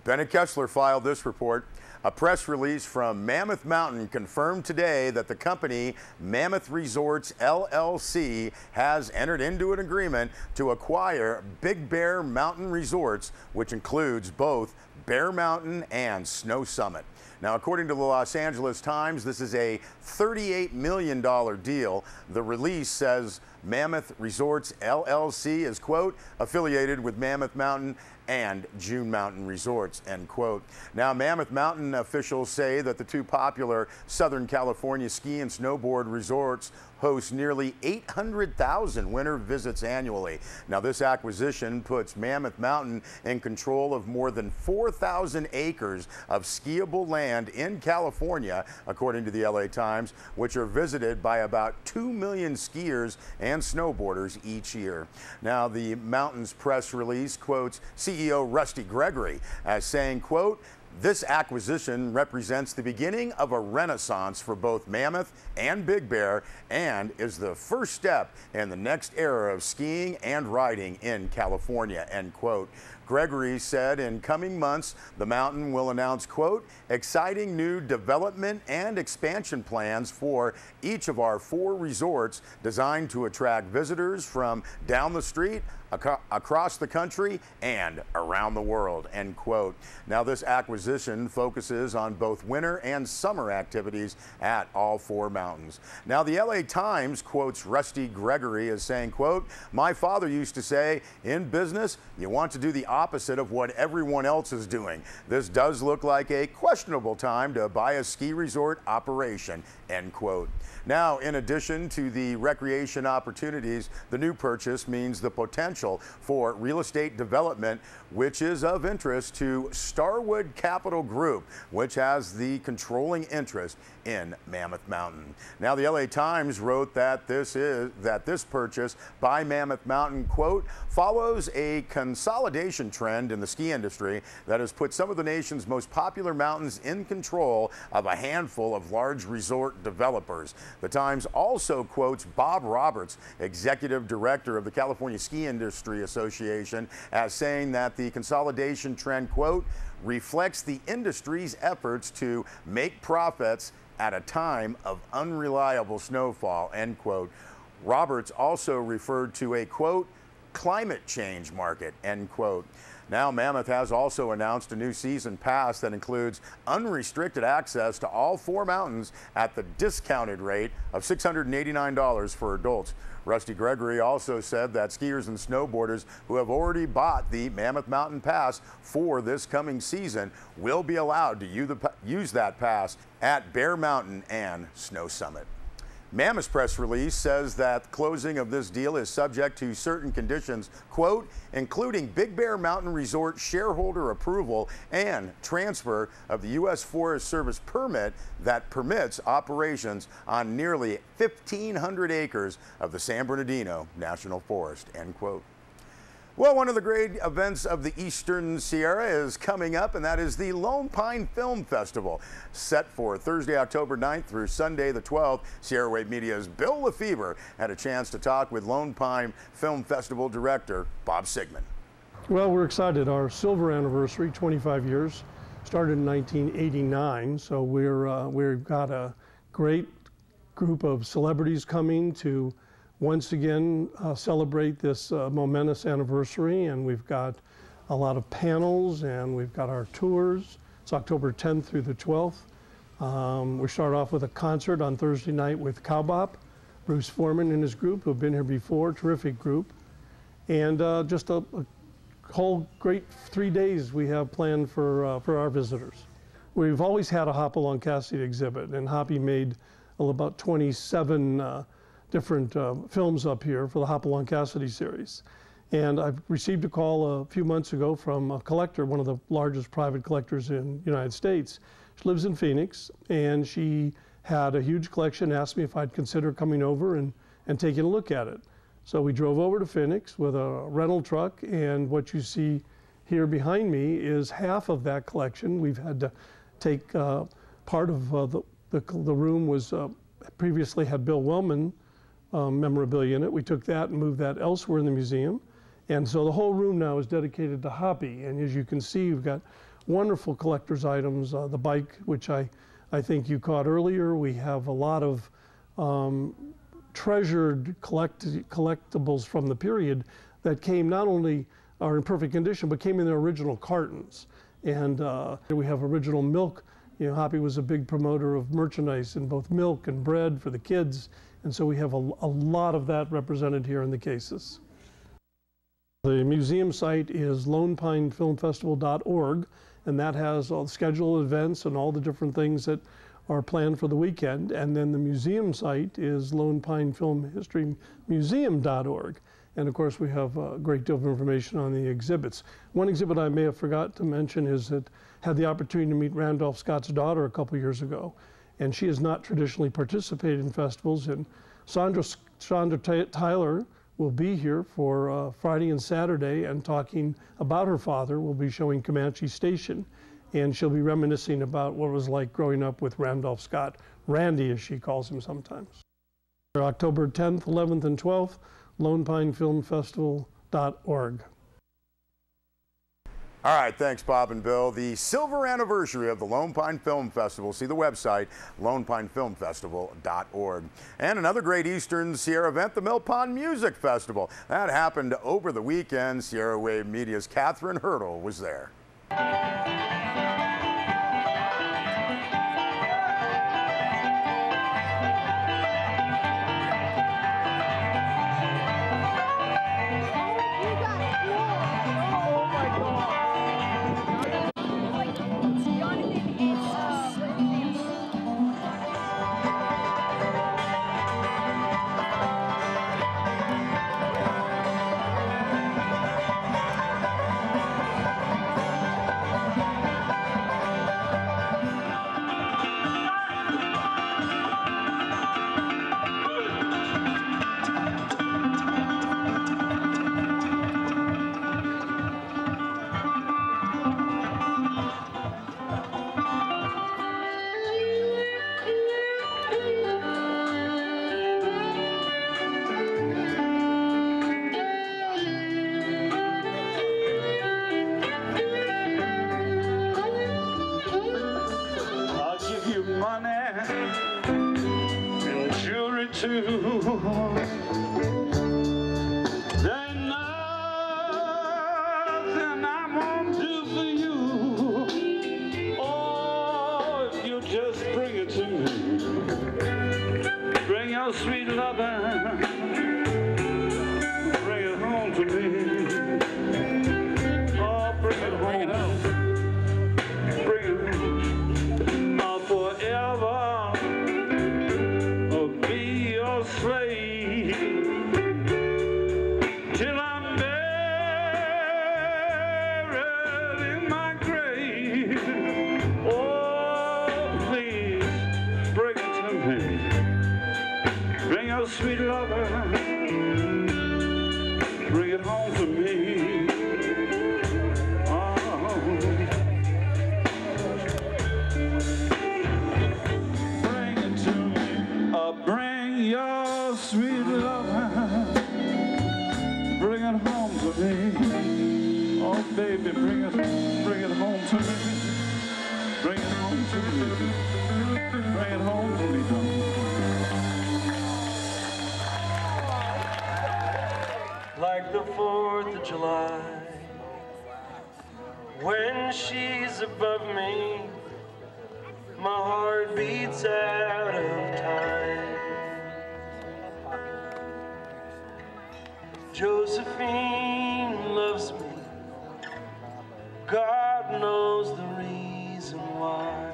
Bennett Kessler filed this report. A press release from Mammoth Mountain confirmed today that the company, Mammoth Resorts LLC, has entered into an agreement to acquire Big Bear Mountain Resorts, which includes both Bear Mountain and Snow Summit. Now, according to the Los Angeles Times, this is a $38 million deal. The release says Mammoth Resorts LLC is, quote, affiliated with Mammoth Mountain and June Mountain Resorts, end quote. Now, Mammoth Mountain officials say that the two popular Southern California ski and snowboard resorts host nearly 800,000 winter visits annually. Now, this acquisition puts Mammoth Mountain in control of more than 4,000 acres of skiable land in California, according to the LA Times, which are visited by about 2 million skiers and snowboarders each year. Now, the mountain's press release quotes CEO Rusty Gregory as saying, quote, "This acquisition represents the beginning of a renaissance for both Mammoth and Big Bear and is the first step in the next era of skiing and riding in California," end quote. Gregory said in coming months, the mountain will announce, quote, exciting new development and expansion plans for each of our 4 resorts designed to attract visitors from down the street, across the country, and around the world, end quote. Now, this acquisition focuses on both winter and summer activities at all 4 mountains. Now, the LA Times quotes Rusty Gregory as saying, quote, "My father used to say, in business, you want to do the opposite of what everyone else is doing. This does look like a questionable time to buy a ski resort operation," end quote. Now, in addition to the recreation opportunities, the new purchase means the potential for real estate development, which is of interest to Starwood Capital Group, which has the controlling interest in Mammoth Mountain. Now, the LA Times wrote that this purchase by Mammoth Mountain, quote, follows a consolidation trend in the ski industry that has put some of the nation's most popular mountains in control of a handful of large resort developers. The Times also quotes Bob Roberts, executive director of the California Ski Industry Association, as saying that the consolidation trend, quote, reflects the industry's efforts to make profits at a time of unreliable snowfall, end quote. Roberts also referred to a, quote, climate change market, end quote. Now, Mammoth has also announced a new season pass that includes unrestricted access to all 4 mountains at the discounted rate of $689 for adults. Rusty Gregory also said that skiers and snowboarders who have already bought the Mammoth Mountain Pass for this coming season will be allowed to use that pass at Bear Mountain and Snow Summit. Mammoth's press release says that closing of this deal is subject to certain conditions, quote, including Big Bear Mountain Resort shareholder approval and transfer of the U.S. Forest Service permit that permits operations on nearly 1,500 acres of the San Bernardino National Forest, end quote. Well, one of the great events of the Eastern Sierra is coming up, and that is the Lone Pine Film Festival. Set for Thursday, October 9th through Sunday the 12th, Sierra Wave Media's Bill LeFever had a chance to talk with Lone Pine Film Festival director Bob Sigmund. Well, we're excited. Our silver anniversary, 25 years, started in 1989, so we've got a great group of celebrities coming to once again celebrate this momentous anniversary, and we've got a lot of panels and we've got our tours. It's October 10th through the 12th. We start off with a concert on Thursday night with Cowbop, Bruce Foreman and his group, who've been here before, terrific group. And just a whole great 3 days we have planned for our visitors. We've always had a Hopalong Cassidy exhibit, and Hoppy made about 27 different films up here for the Hopalong Cassidy series. And I've received a call a few months ago from a collector, one of the largest private collectors in the United States. She lives in Phoenix, and she had a huge collection, asked me if I'd consider coming over and taking a look at it. So we drove over to Phoenix with a rental truck, and what you see here behind me is half of that collection. We've had to take part of the room was previously had Bill Wellman memorabilia in it. We took that and moved that elsewhere in the museum. And so the whole room now is dedicated to Hoppy. And as you can see, we've got wonderful collector's items. The bike, which I think you caught earlier. We have a lot of treasured collectibles from the period that came, not only are in perfect condition, but came in their original cartons. And we have original milk. You know, Hoppy was a big promoter of merchandise in both milk and bread for the kids. And so we have a lot of that represented here in the cases. The museum site is lonepinefilmfestival.org, and that has all the scheduled events and all the different things that are planned for the weekend. And then the museum site is lonepinefilmhistorymuseum.org. And of course, we have a great deal of information on the exhibits. One exhibit I may have forgot to mention is that I had the opportunity to meet Randolph Scott's daughter a couple years ago. And she has not traditionally participated in festivals. And Sandra Tyler will be here for Friday and Saturday and talking about her father. We'll be showing Comanche Station. And she'll be reminiscing about what it was like growing up with Randolph Scott, Randy as she calls him sometimes. October 10th, 11th, and 12th, lonepinefilmfestival.org. All right, thanks, Bob and Bill. The silver anniversary of the Lone Pine Film Festival. See the website, lonepinefilmfestival.org. And another great Eastern Sierra event, the Mill Pond Music Festival. That happened over the weekend. Sierra Wave Media's Catherine Hurdle was there. Like the 4th of July, when she's above me, my heart beats out of time. Josephine loves me, God knows the reason why.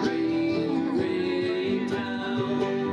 Rain, rain down.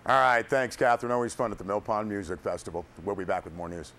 All right, thanks, Catherine. Always fun at the Mill Pond Music Festival. We'll be back with more news.